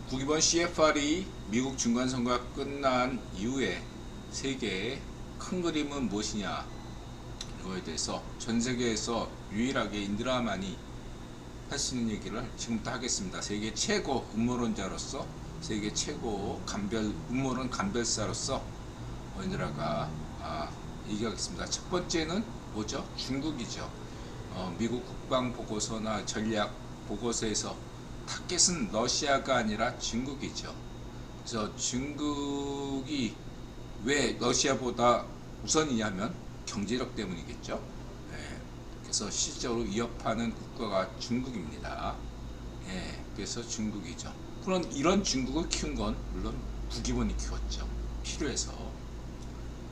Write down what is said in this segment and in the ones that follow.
국이번 CFR이 미국 중간선거가 끝난 이후에 세계의 큰 그림은 무엇이냐, 이거에 대해서 전 세계에서 유일하게 인드라만이 할 수 있는 얘기를 지금부터 하겠습니다. 세계 최고 음모론자로서, 세계 최고 음모론 간별사로서 인드라가 얘기하겠습니다. 첫 번째는 뭐죠? 중국이죠. 미국 국방보고서나 전략보고서에서 타겟은 러시아가 아니라 중국이죠. 그래서 중국이 왜 러시아보다 우선이냐면 경제력 때문이겠죠. 예, 그래서 실제로 위협하는 국가가 중국입니다. 예, 그래서 중국이죠. 그런 이런 중국을 키운 건 물론 국기본이 키웠죠. 필요해서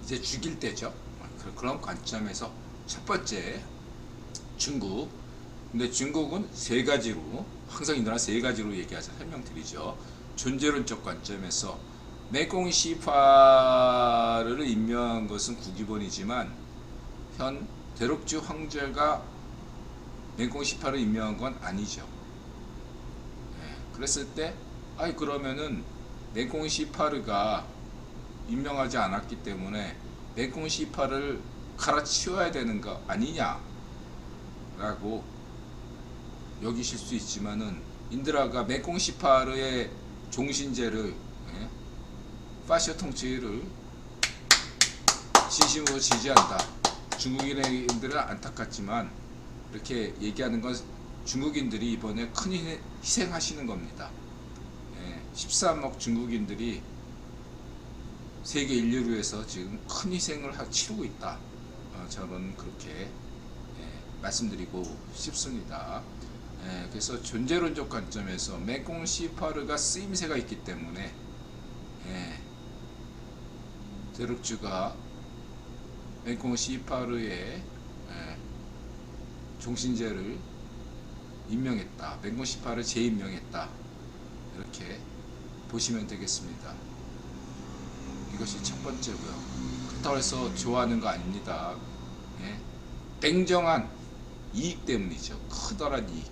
이제 죽일 때죠. 그런 관점에서 첫 번째 중국. 근데 중국은 세 가지로, 항상 인도나 세 가지로 얘기하자 설명드리죠. 존재론적 관점에서 메콩 시파르를 임명한 것은 국기본이지만 현 대륙주 황제가 메콩 시파를 임명한 건 아니죠. 그랬을 때 그러면은 메콩 시파르가 임명하지 않았기 때문에 메콩 시파를 갈아치워야 되는 거 아니냐 라고 여기실 수 있지만은, 인드라가 메콩 시파르의 종신제를, 파시오 통치를 진심으로 지지한다. 중국인들은 안타깝지만 이렇게 얘기하는 건 중국인들이 이번에 큰 희생하시는 겁니다. 13억 중국인들이 세계 인류를 위해서 지금 큰 희생을 치르고 있다. 저는 그렇게 말씀드리고 싶습니다. 그래서 존재론적 관점에서 메콩 시파르가 쓰임새가 있기 때문에 대륙주가 메콩 시파르의 종신제를 임명했다. 메콩 시파르 재임명했다. 이렇게 보시면 되겠습니다. 이것이 첫 번째고요. 그렇다고 해서 좋아하는 거 아닙니다. 냉정한 이익 때문이죠. 커다란 이익,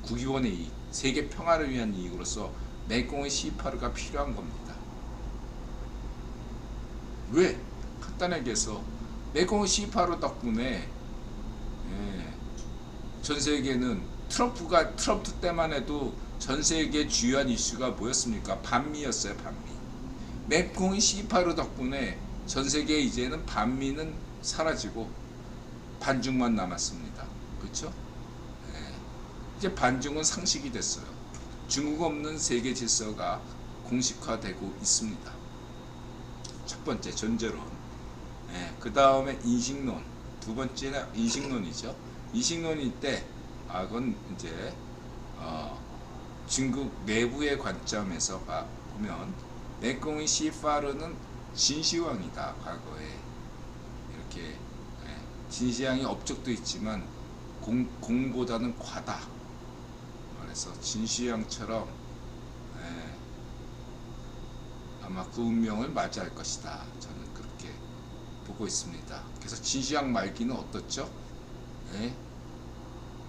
국유원의 이익, 세계 평화를 위한 이익으로서 메콩의 시파르가 필요한 겁니다. 왜? 간단하게 해서 메콩의 시파르 덕분에 전 세계는 트럼프 때만 해도 전 세계 주요한 이슈가 뭐였습니까? 반미였어요. 반미. 메콩의 시파르 덕분에 전 세계 이제는 반미는 사라지고 반중만 남았습니다. 그렇죠? 이제 반중은 상식이 됐어요. 중국 없는 세계 질서가 공식화되고 있습니다. 첫 번째 존재론. 그 다음에 인식론. 두 번째는 인식론이죠. 인식론일 때 그건 이제 중국 내부의 관점에서 보면 메콩의 시파르는 진시황이다. 과거에 이렇게 진시황이 업적도 있지만 공보다는 과다. 그래서 진시황처럼 아마 그 운명을 맞이할 것이다. 저는 그렇게 보고 있습니다. 그래서 진시황 말기는 어떻죠?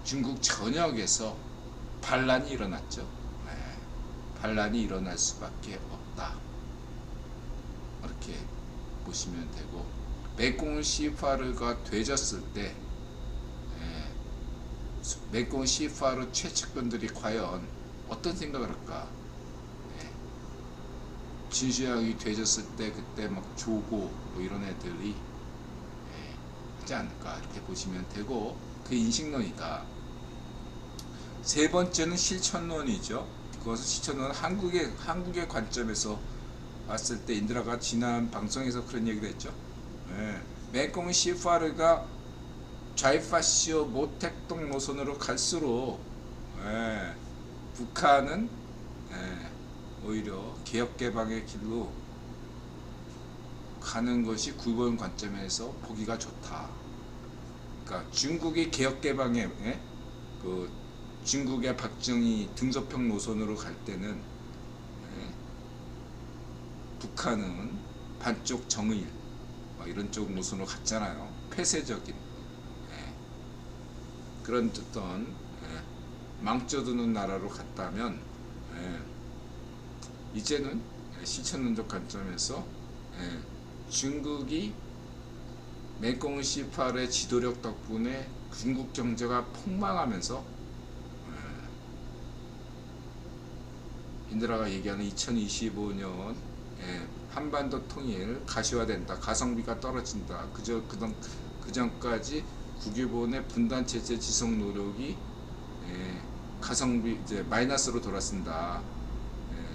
중국 전역에서 반란이 일어났죠. 반란이 일어날 수밖에 없다. 이렇게 보시면 되고, 메콩 시파르가 되졌을 때 메콩 시파르 최측근들이 과연 어떤 생각을 할까? 진시황이 되졌을 때 그때 막 조고 뭐 이런 애들이 하지 않을까, 이렇게 보시면 되고, 그 인식론이다. 세 번째는 실천론이죠. 그것은 실천론은 한국의 관점에서 봤을 때, 인드라가 지난 방송에서 그런 얘기를 했죠. 메콩 시파르가 좌이파시오 모택동 노선으로 갈수록 북한은 오히려 개혁개방의 길로 가는 것이 국원 관점에서 보기가 좋다. 그러니까 중국이 개혁개방에 중국의 박정희 등소평 노선으로 갈 때는 북한은 반쪽 정의 이런 쪽 노선으로 갔잖아요. 폐쇄적인 그런 어떤 망쳐두는 나라로 갔다면 이제는 실천론적 관점에서 중국이 맹꽁 C8의 지도력 덕분에 중국 경제가 폭망하면서 인드라가 얘기하는 2025년 한반도 통일 가시화된다. 가성비가 떨어진다. 그 전까지 국유본의 분단 체제 지속 노력이 가성비 이제 마이너스로 돌아선다.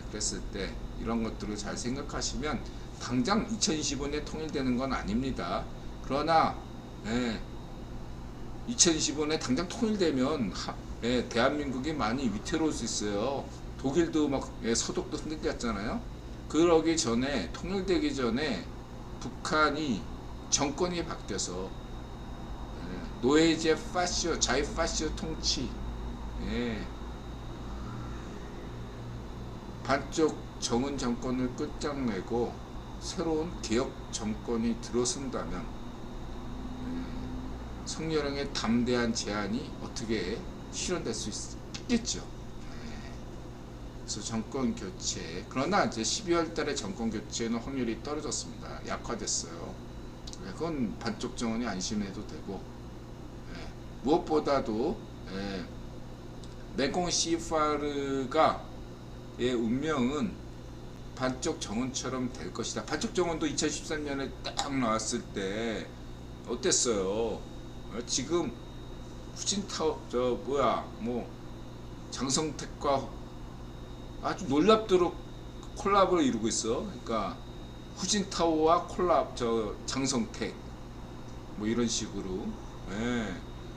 그랬을 때 이런 것들을 잘 생각하시면 당장 2025년에 통일되는 건 아닙니다. 그러나 2025년에 당장 통일되면 대한민국이 많이 위태로울 수 있어요. 독일도 막 서독도 흔들렸잖아요. 그러기 전에 통일되기 전에 북한이 정권이 바뀌어서 노예제 파시오 자유 파시오 통치 반쪽 정은 정권을 끝장내고 새로운 개혁 정권이 들어선다면 성렬형의 담대한 제안이 어떻게 실현될 수 있겠죠. 그래서 정권 교체. 그러나 이제 12월 달에 정권 교체는 확률이 떨어졌습니다. 약화됐어요. 그건 반쪽 정원이 안심해도 되고, 무엇보다도 맹꽁 C8의 운명은 반쪽 정원처럼 될 것이다. 반쪽 정원도 2013년에 딱 나왔을 때 어땠어요? 지금 후진타워 장성택과 아주 놀랍도록 콜라보를 이루고 있어. 그러니까 후진타워와 콜랍 장성택 이런 식으로.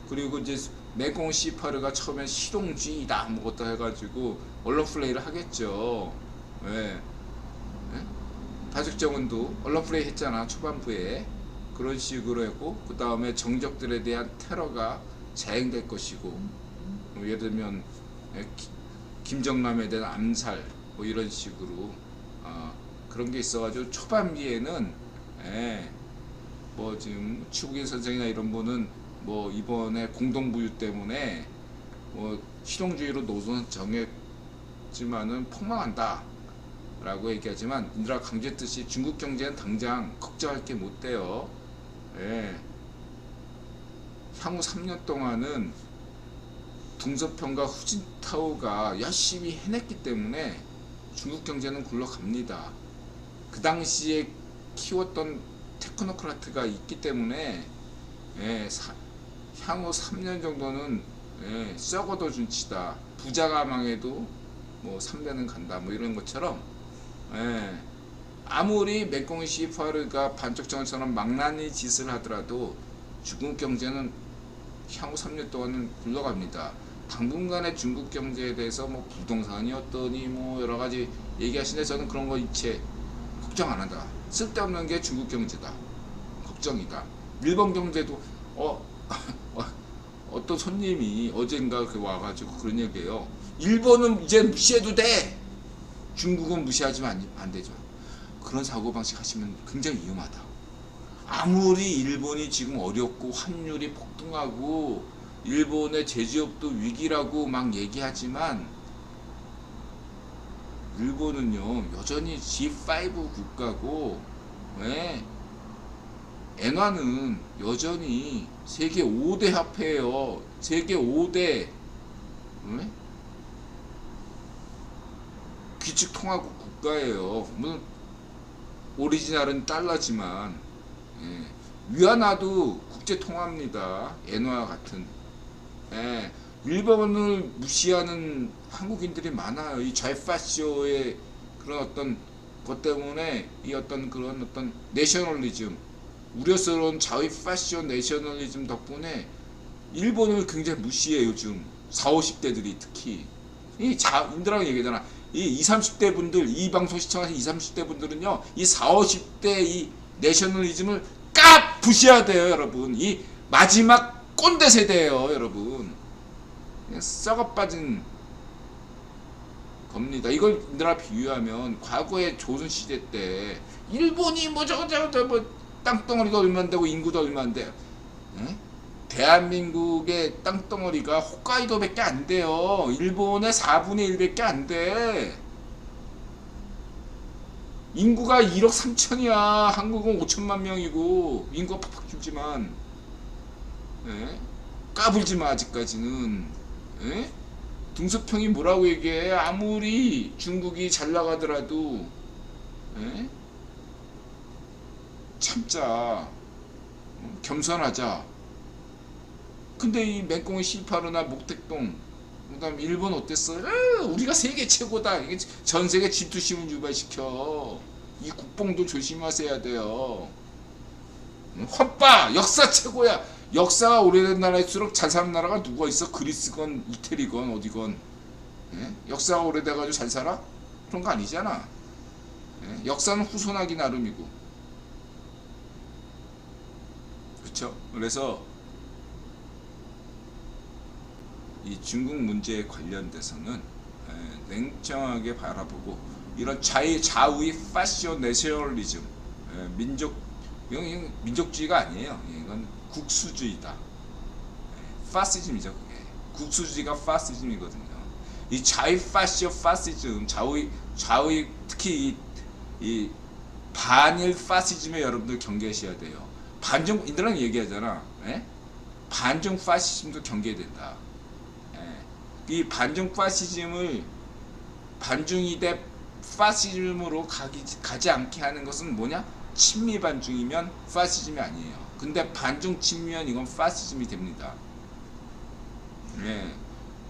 그리고 이제 맹꽁 C8가 처음엔 실용주의다 아무것도 해가지고 언론 플레이를 하겠죠. 다죽정원도 언론 플레이 했잖아 초반부에. 그런 식으로 했고 그 다음에 정적들에 대한 테러가 자행될 것이고 예를 들면 김정남에 대한 암살 이런 식으로 그런 게 있어가지고 초반기에는 지금 추국인 선생이나 이런 분은 이번에 공동부유 때문에 실용주의로 노선 정했지만은 폭망한다 라고 얘기하지만 인드라 강조했듯이 중국 경제는 당장 걱정할 게 못 돼요. 향후 3년 동안은 둥서평과 후진타오가 열심히 해냈기 때문에 중국 경제는 굴러갑니다. 그 당시에 키웠던 테크노크라트가 있기 때문에 향후 3년 정도는 썩어도 준치다. 부자가 망해도 3대는 간다. 이런 것처럼 아무리 맹꽁 C8가 반쪽 정원처럼 망나니 짓을 하더라도 중국 경제는 향후 3년 동안은 굴러갑니다. 당분간의 중국 경제에 대해서 부동산이 어떠니 여러 가지 얘기하시는데 저는 그런 거 일체 걱정 안 한다. 쓸데없는 게 중국 경제다. 걱정이다. 일본 경제도 어떤 손님이 어젠가 와가지고 그런 얘기해요. 일본은 이제 무시해도 돼. 중국은 무시하지만 안 되죠. 그런 사고방식 하시면 굉장히 위험하다. 아무리 일본이 지금 어렵고 환율이 폭등하고 일본의 제조업도 위기라고 막 얘기하지만 일본은요 여전히 G5 국가고 엔화는 여전히 세계 5대 화폐예요. 세계 5대 귀축통화국 국가예요. 물론 오리지널은 달러지만 위안화도 국제통화입니다. 엔화와 같은. 일본을 무시하는 한국인들이 많아요. 이 좌파쇼의 그런 어떤 것 때문에 이 그런 내셔널리즘, 우려스러운 좌파쇼 내셔널리즘 덕분에 일본을 굉장히 무시해 요즘 40, 50대들이 특히. 인드라고 얘기하잖아. 이 20, 30대 분들, 이 방송 시청하신 20, 30대 분들은요, 이 40, 50대 이 내셔널리즘을 부셔야 돼요, 여러분. 이 마지막 꼰대 세대예요, 여러분. 그냥 썩어 빠진 겁니다. 이걸 인드라 비유하면 과거의 조선 시대 때 일본이 땅덩어리가 얼마 안 되고 인구도 얼마 안 돼. 대한민국의 땅덩어리가 홋카이도밖에 안 돼요. 일본의 4분의 1밖에 안 돼. 인구가 1억 3천이야. 한국은 5천만 명이고 인구가 팍팍 줄지만, 예? 까불지 마 아직까지는. 예? 등소평이 뭐라고 얘기해? 아무리 중국이 잘 나가더라도, 예? 참자. 겸손하자. 근데 이 맹꽁이 시파르나 목택동, 그다음 일본 어땠어? 우리가 세계 최고다. 이게 전 세계 질투심을 유발시켜. 이 국뽕도 조심하셔야 돼요. 헛바 역사 최고야. 역사가 오래된 나라일수록 잘 사는 나라가 누가 있어? 그리스건 이태리건 어디건. 예? 역사가 오래돼가지고 잘 살아? 그런 거 아니잖아. 예? 역사는 후손하기 나름이고. 그렇죠? 그래서 이 중국 문제에 관련돼서는 냉정하게 바라보고, 이런 좌우의 패션 내셔널리즘, 이건 민족주의가 아니에요. 이건 국수주의다. 파시즘이죠. 그게 국수주의가 파시즘이거든요. 이 좌우 패션 파시즘, 좌우 특히 이 반일 파시즘에 여러분들 경계하셔야 돼요. 반중 인들은 얘기하잖아. 예? 반중 파시즘도 경계된다. 이 반중 파시즘을 반중이 대 파시즘으로 가지 않게 하는 것은 뭐냐? 친미 반중이면 파시즘이 아니에요. 근데 반중 친미면 이건 파시즘이 됩니다. 예.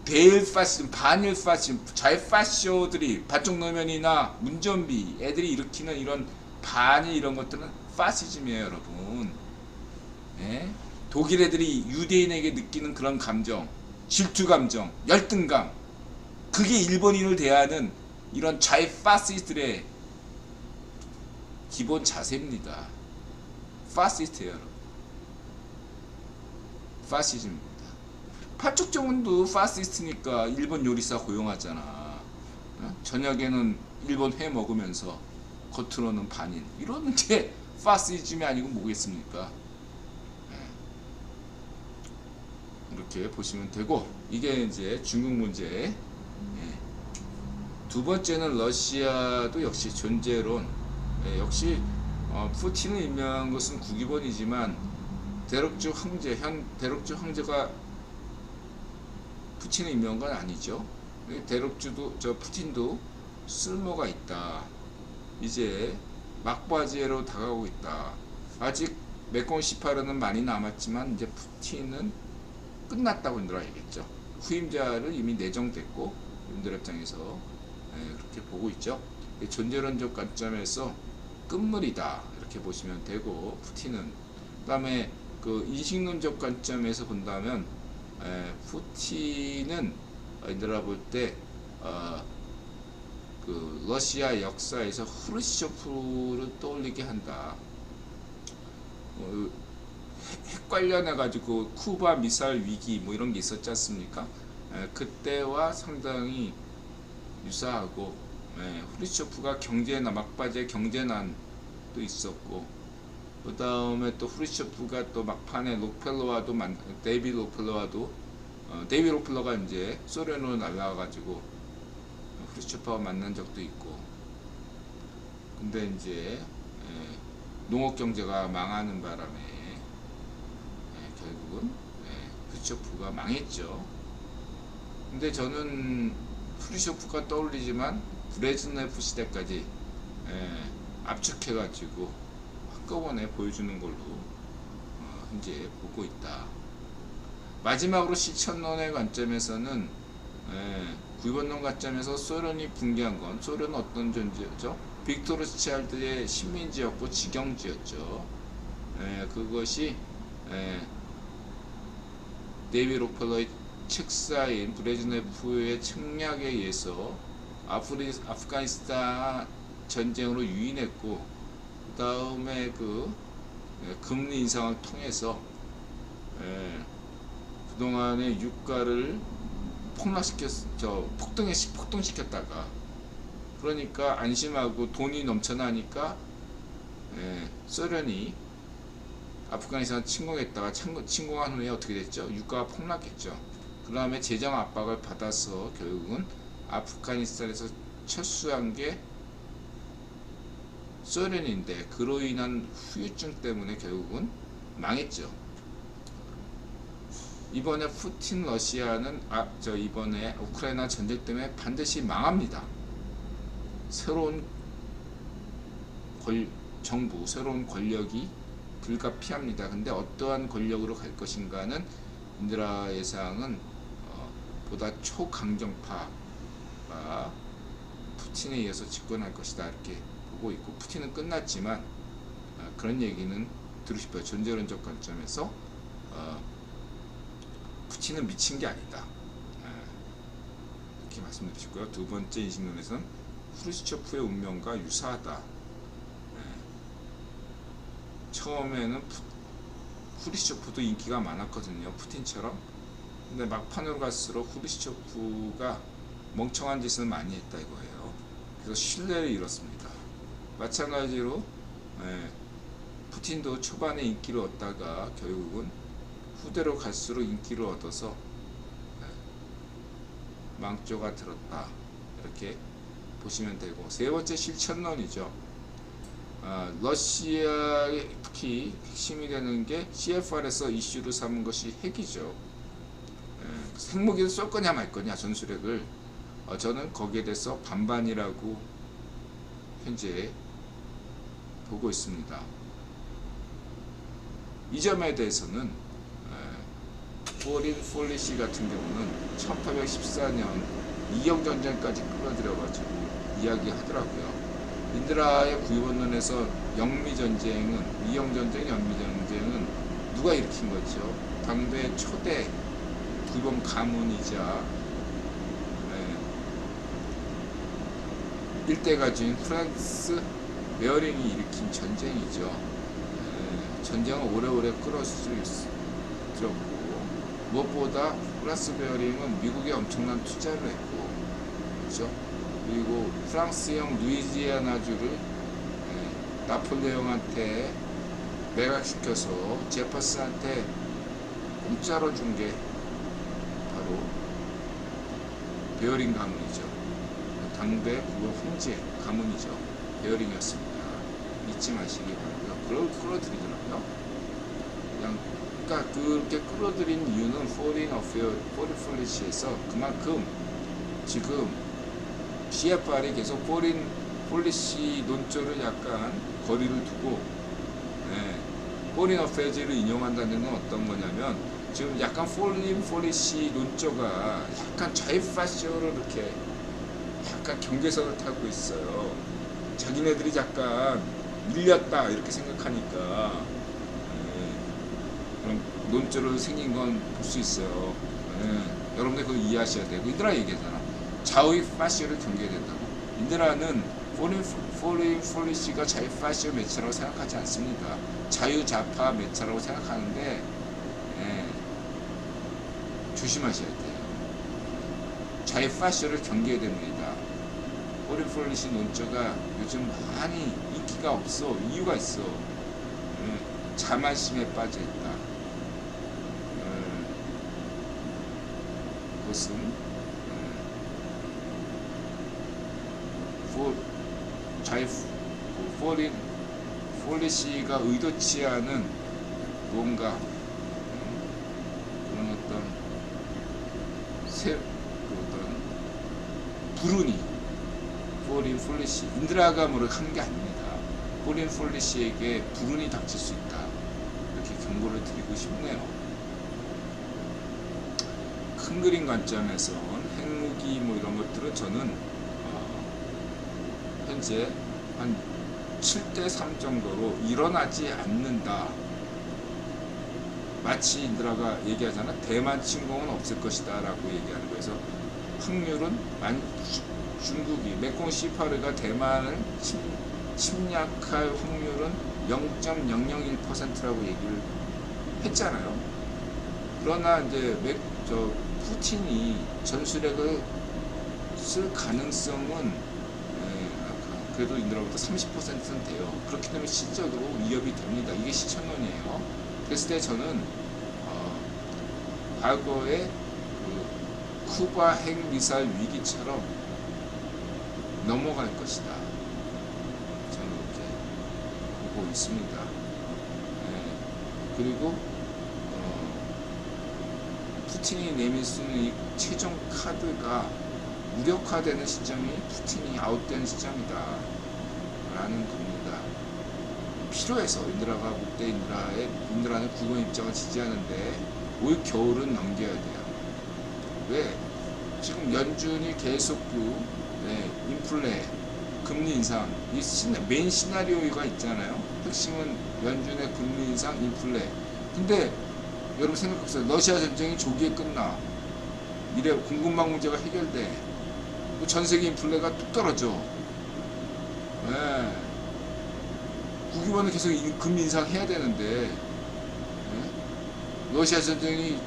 대일 파시즘, 반일 파시즘, 좌익 파쇼들이 반쪽 노면이나 문전비 애들이 일으키는 이런 반일 이런 것들은 파시즘이에요, 여러분. 예? 독일 애들이 유대인에게 느끼는 그런 감정, 질투 감정, 열등감, 그게 일본인을 대하는 이런 좌익 파시스트들의 기본 자세입니다. 파시스트예요, 여러분. 파시즘입니다. 파쪽 정원도 파시스트니까 일본 요리사 고용하잖아. 저녁에는 일본 회 먹으면서 겉으로는 반일. 이런 게 파시즘이 아니고 뭐겠습니까? 이렇게 보시면 되고, 이게 이제 중국 문제. 두 번째는 러시아도 역시 존재론. 역시 푸틴을 임명한 것은 국위본이지만 대륙주 황제가 푸틴을 임명한 건 아니죠. 대륙주도 푸틴도 쓸모가 있다. 이제 막바지로 다가오고 있다. 아직 메콩 18호는 많이 남았지만 이제 푸틴은 끝났다고 힘들어 알겠죠. 후임자를 이미 내정됐고 윤들 입장에서 그렇게 보고 있죠. 존재론적 관점에서 끝물이다 이렇게 보시면 되고, 푸틴은 그다음에 그 인식론적 관점에서 본다면 푸틴은 얘들아 볼 때 그 러시아 역사에서 후르시초프를 떠올리게 한다. 핵 관련해 가지고 쿠바 미사일 위기 뭐 이런 게 있었지 않습니까? 그때와 상당히 유사하고, 후르시초프가 막바지에 경제난도 있었고, 그 다음에 또 후르시초프가 또 막판에 데이비드 로펠러가 이제 소련으로 날아가가지고 후르시초프와 만난 적도 있고, 근데 이제 농업 경제가 망하는 바람에 결국은 후르시초프가 망했죠. 근데 저는 후르시초프가 떠올리지만 브레즈네프 시대까지 압축해가지고 한꺼번에 보여주는 걸로 현재 보고 있다. 마지막으로 실천론의 관점에서는 구입원론 관점에서 소련이 붕괴한 건, 소련은 어떤 존재였죠? 빅토르 스치알드의 식민지였고 직영지였죠. 그것이 데이비드 로펠러의 책사인 브레즈네프의 책략에 의해서 아프가니스탄 전쟁으로 유인했고, 그 다음에 그 금리 인상을 통해서 그동안의 유가를 폭등시켰다가, 그러니까 안심하고 돈이 넘쳐나니까 소련이 아프가니스탄 침공했다가 침공한 후에 어떻게 됐죠? 유가가 폭락했죠. 그 다음에 재정 압박을 받아서 결국은 아프가니스탄에서 철수한 게 소련인데 그로 인한 후유증 때문에 결국은 망했죠. 이번에 푸틴 러시아는 이번에 우크라이나 전쟁 때문에 반드시 망합니다. 새로운 정부, 새로운 권력이 불가피합니다. 근데 어떠한 권력으로 갈 것인가는 인드라 예상은 보다 초강경파가 푸틴에 의해서 집권할 것이다 이렇게 보고 있고, 푸틴은 끝났지만 그런 얘기는 들고 싶어요. 존재론적 관점에서 푸틴은 미친 게 아니다 이렇게 말씀드리고 싶고요. 두 번째 인식론에서는 후르시초프의 운명과 유사하다. 처음에는 후르시초프도 인기가 많았거든요, 푸틴처럼. 근데 막판으로 갈수록 후르시초프가 멍청한 짓을 많이 했다 이거예요. 그래서 신뢰를 잃었습니다. 마찬가지로 푸틴도 초반에 인기를 얻다가 결국은 후대로 갈수록 인기를 얻어서 망조가 들었다 이렇게 보시면 되고, 세 번째 실천론이죠. 러시아의 특히 핵심이 되는 게 CFR에서 이슈를 삼은 것이 핵이죠. 핵무기를 쏠 거냐 말 거냐 전술핵을, 저는 거기에 대해서 반반이라고 현재 보고 있습니다. 이 점에 대해서는 포린 폴리시 같은 경우는 1814년 이영전쟁까지 끌어들여가지고 이야기하더라고요. 인드라의 구원론에서 영미전쟁은, 이영전쟁, 영미전쟁은 누가 일으킨 거죠? 당대 초대 구본 가문이자 일대가주인 프랑스 베어링이 일으킨 전쟁이죠. 전쟁을 오래오래 끌어올 수 있었고, 무엇보다 프랑스 베어링은 미국에 엄청난 투자를 했고, 그렇죠? 그리고 프랑스형 루이지아나주를 나폴레옹한테 매각시켜서 제퍼슨한테 공짜로 준 게 바로 베어링 가문이죠. 당대 국어 황제 가문이죠. 베어링이었습니다. 잊지 마시기 바라고요. 그걸 끌어들이더라고요. 그러니까 그렇게 끌어들인 이유는 포린 폴리시에서 그만큼 지금 CFR이 계속 포린 폴리시 논조를 약간 거리를 두고 포린 어페어즈를 인용한다는 건 어떤 거냐면, 지금 약간 포린 폴리시 논조가 약간 좌익파쇼로 이렇게 약간 경계선을 타고 있어요. 자기네들이 약간 밀렸다 이렇게 생각하니까 그런 논조로 생긴 건 볼 수 있어요. 여러분들 그거 이해하셔야 되고, 인드라 얘기하잖아. 좌익 파시오를 경계해야 된다고. 인드라는 포린 폴리시가 좌익 파시오 매체라고 생각하지 않습니다. 자유좌파 매체라고 생각하는데 조심하셔야 돼요. 좌익 파시오를 경계해야 됩니다. 포린 폴리시 논조가 요즘 많이 인기가 없어. 이유가 있어. 자만심에 빠져있다. 그것은 포린 폴리시가 의도치 않은 뭔가 그런 어떤 불운이 포린 폴리시, 인드라가 뭐를 하는 게 아닙니다. 포린 폴리시에게 불운이 닥칠 수 있다 이렇게 경고를 드리고 싶네요. 큰 그림 관점에서 핵무기 뭐 이런 것들은 저는 현재 한 7대3 정도로 일어나지 않는다. 마치 인드라가 얘기하잖아. 대만 침공은 없을 것이다 라고 얘기하는 거에서, 확률은 중국이 메콩 시파르가 대만을 침략할 확률은 0.001%라고 얘기를 했잖아요. 그러나 이제 푸틴이 전술핵을 쓸 가능성은 그래도 인드라보다 30%는 돼요. 그렇기 때문에 실적으로 위협이 됩니다. 이게 시천론이에요. 그랬을 때 저는 과거의 그 쿠바 핵미사일 위기처럼 넘어갈 것이다. 저는 그렇게 보고 있습니다. 그리고 푸틴이 내밀 수 있는 이 최종 카드가 무력화되는 시점이 푸틴이 아웃되는 시점이다 라는 겁니다. 필요해서 인드라가 그때 인드라는 구건 입장을 지지하는데 올 겨울은 넘겨야 돼요. 왜? 지금 연준이 계속 인플레, 금리 인상, 이 메인 시나리오가 있잖아요. 핵심은 연준의 금리 인상, 인플레. 근데 여러분 생각해보세요. 러시아 전쟁이 조기에 끝나. 이래 공급망 문제가 해결돼. 전 세계 인플레가 뚝 떨어져. 국유화는 계속 금리 인상해야 되는데 러시아 전쟁이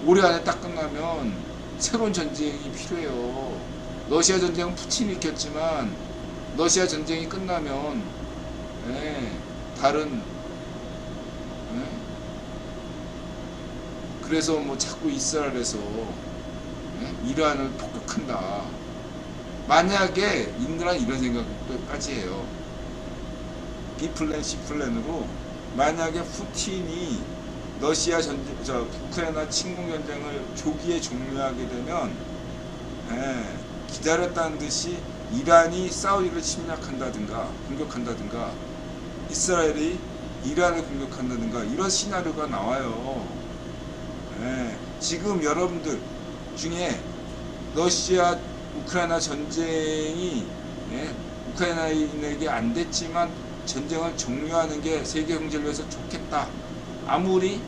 올해 안에 딱 끝나면 새로운 전쟁이 필요해요. 러시아 전쟁은 푸틴이 이겼지만 러시아 전쟁이 끝나면 다른 그래서 뭐 자꾸 이스라엘에서 이란을 폭격한다. 만약에 인드라는 이런 생각까지 해요. B플랜, C플랜으로 만약에 푸틴이 러시아 우크라이나 침공 전쟁을 조기에 종료하게 되면 기다렸다는 듯이 이란이 사우디를 침략한다든가 공격한다든가 이스라엘이 이란을 공격한다든가 이런 시나리오가 나와요. 지금 여러분들 중에 러시아 우크라이나 전쟁이 우크라이나인에게 안 됐지만 전쟁을 종료하는 게 세계 경제를 위해서 좋겠다. 아무리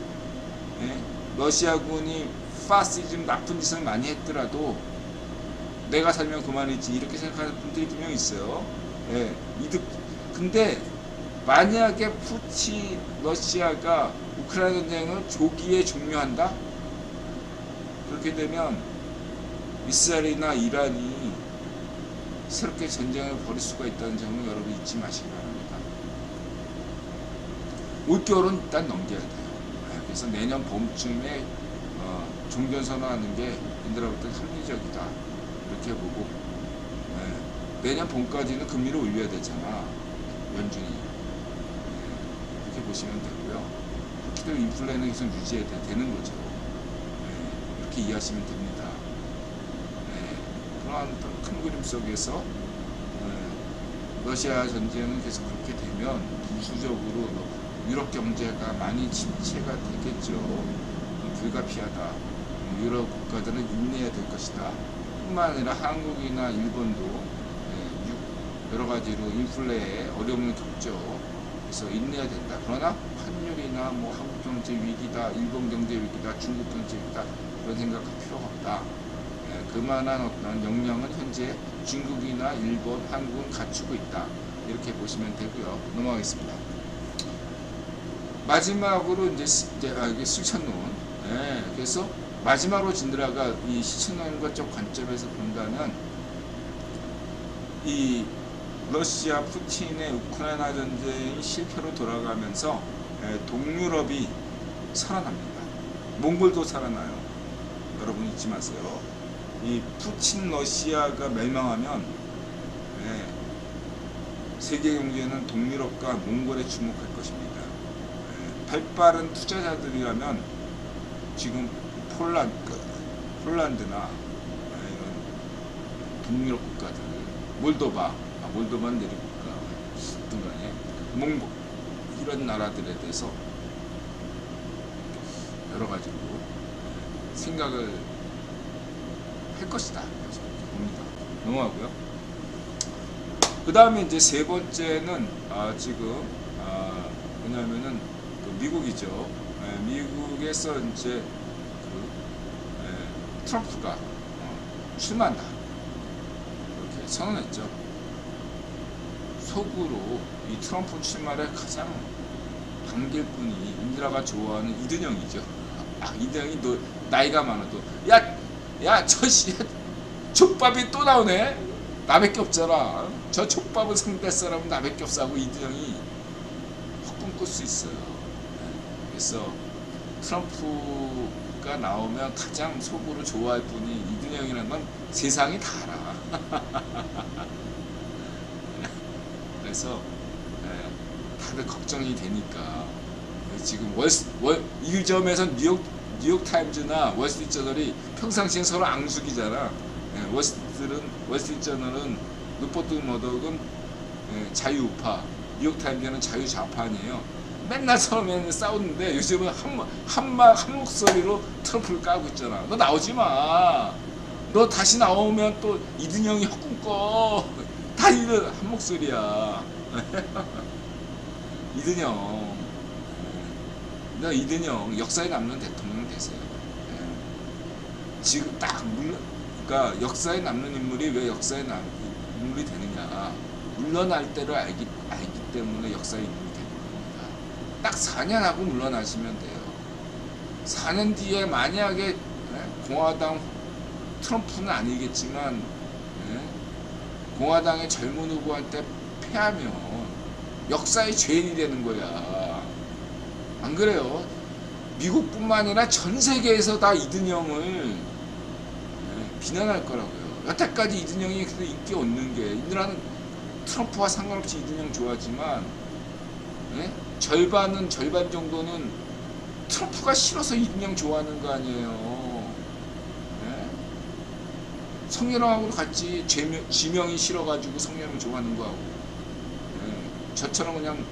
러시아군이 파시즘 나쁜 짓을 많이 했더라도 내가 살면 그만이지 이렇게 생각하는 분들이 분명히 있어요. 이득. 근데 만약에 러시아가 우크라이나 전쟁을 조기에 종료한다? 그렇게 되면 이스라엘이나 이란이 새롭게 전쟁을 벌일 수가 있다는 점을 여러분 잊지 마시기 바랍니다. 올겨울은 일단 넘겨야 돼요. 그래서 내년 봄쯤에 종전선언하는 게 인드라부터 합리적이다 이렇게 보고 내년 봄까지는 금리를 올려야 되잖아 연준이. 이렇게 보시면 되고요. 그렇기 때문에 인플레는 계속 유지해야 되는 거죠. 이렇게 이해하시면 됩니다. 그러한 큰 그림 속에서 러시아 전쟁은 계속 그렇게 되면 부수적으로 유럽 경제가 많이 침체가 되겠죠. 불가피하다. 유럽 국가들은 인내해야 될 것이다. 뿐만 아니라 한국이나 일본도 여러 가지로 인플레에 어려움을 겪죠. 그래서 인내해야 된다. 그러나 환율이나 뭐 한국 경제 위기다, 일본 경제 위기다, 중국 경제 위기다 그런 생각할 필요가 없다. 그만한 어떤 역량은 현재 중국이나 일본, 한국은 갖추고 있다. 이렇게 보시면 되고요. 넘어가겠습니다. 마지막으로 이게 실천론. 그래서 마지막으로 진드라가 이 실천론과 쪽 관점에서 본다면 이 러시아 푸틴의 우크라이나 전쟁이 실패로 돌아가면서 동유럽이 살아납니다. 몽골도 살아나요. 여러분 잊지 마세요. 이 푸틴 러시아가 멸망하면 세계 경제는 동유럽과 몽골에 주목할 것입니다. 발빠른 투자자들이라면 지금 폴란드나 이런 동유럽 국가들, 몰도바는 내륙 국가 간에 몽골 이런 나라들에 대해서 여러 가지로 생각을 할 것이다. 그래서 봅니다. 넘어가고요. 그 다음에 이제 세 번째는 지금 뭐냐면은 미국이죠. 미국에서 이제 트럼프가 출마한다 이렇게 선언했죠. 속으로 이 트럼프 출마를 가장 반길 분이 인드라가 좋아하는 이든영이죠. 이든영이 너 나이가 많아도 야 족밥이 또 나오네. 나밖에 없잖아. 저 족밥을 상대할 사람은 나밖에 없어하고 이든영이 꿈꿀 수 있어요. 그래서 트럼프가 나오면 가장 속으로 좋아할 분이 이든영이라는 건 세상이 다 알아. 그래서 다들 걱정이 되니까 지금 이 점에서 뉴욕 타임즈나 월스트리트저널이 평상시엔 서로 앙숙이잖아. 월스트리트저널은 루퍼트 머덕은 자유우파, 뉴욕 타임즈는 자유좌파니에요. 맨날 처음에는 싸우는데 요즘은 한 목소리로 트럼프를 까고 있잖아. 너 나오지 마. 너 다시 나오면 또 이든영이 헛꿈 꿔. 다 이런 한 목소리야. 이든영. 너 이든영 역사에 남는 대통령 되세요. 지금 딱 그러니까 역사에 남는 인물이 왜 역사에 남는 인물이 되느냐. 물러날 때를 알기 때문에 역사에 인물이 되는 겁니다. 딱 4년 하고 물러나시면 돼요. 4년 뒤에 만약에 공화당 트럼프는 아니겠지만 공화당의 젊은 후보한테 패하면 역사의 죄인이 되는 거야. 안 그래요? 미국뿐만 아니라 전 세계에서 다 이든영을 비난할 거라고요. 여태까지 이든영이 인기 없는 게 인들하는 트럼프와 상관없이 이든영 좋아하지만 절반 정도는 트럼프가 싫어서 이든영 좋아하는 거 아니에요. 성렬형하고 같이 지명이 싫어가지고 성렬형 좋아하는 거하고 저처럼 그냥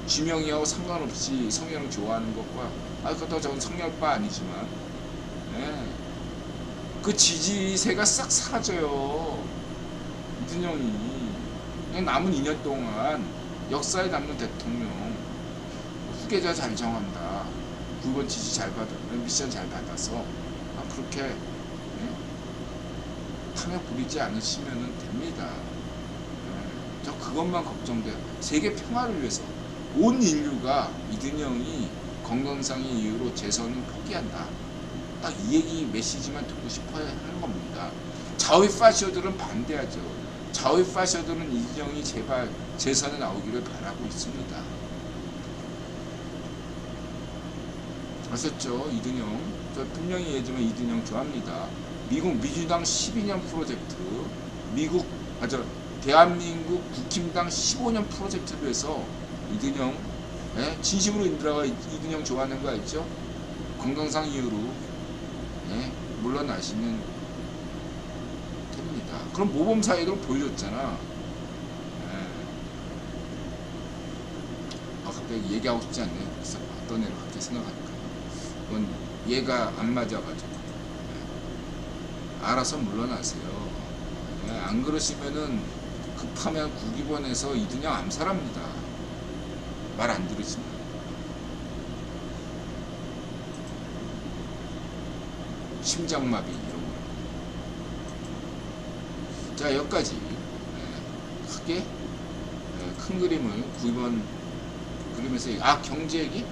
지명이하고 상관없이 성렬형 좋아하는 것과 그것도 저는 성렬파 아니지만 그 지지세가 싹 사라져요. 이든영이 그냥 남은 2년 동안 역사에 남는 대통령 후계자 잘 정한다. 9번 지지 잘 받아 미션 잘 받아서 그렇게 탐욕 부리지 않으시면 됩니다. 저 그것만 걱정돼요. 세계 평화를 위해서 온 인류가 이든영이 건강상의 이유로 재선을 포기한다. 딱 이 얘기 메시지만 듣고 싶어야 하는 겁니다. 좌우 파시오들은 반대하죠. 좌우 파시오들은 이든영이 제발 재선에 나오기를 바라고 있습니다. 아셨죠? 이든영. 저 분명히 얘기하지만 이든영 좋아합니다. 미국 민주당 12년 프로젝트, 대한민국 국힘당 15년 프로젝트를 해서 이든영, 진심으로 인들아가 이든영 좋아하는 거 알죠? 건강상 이유로 물러나시면 됩니다. 그럼 모범 사회도 보여줬잖아. 갑자기 얘기하고 싶지 않네. 그래서 어떤 애를 갑자기 생각하니까. 그건 얘가 안 맞아가지고. 알아서 물러나세요. 안 그러시면은 급하면 국입원에서 이든영 암살합니다. 말 안 들으시면. 심장마비 이런 거. 자, 여기까지 크게 큰 그림을 9번 그림에서 경제 얘기?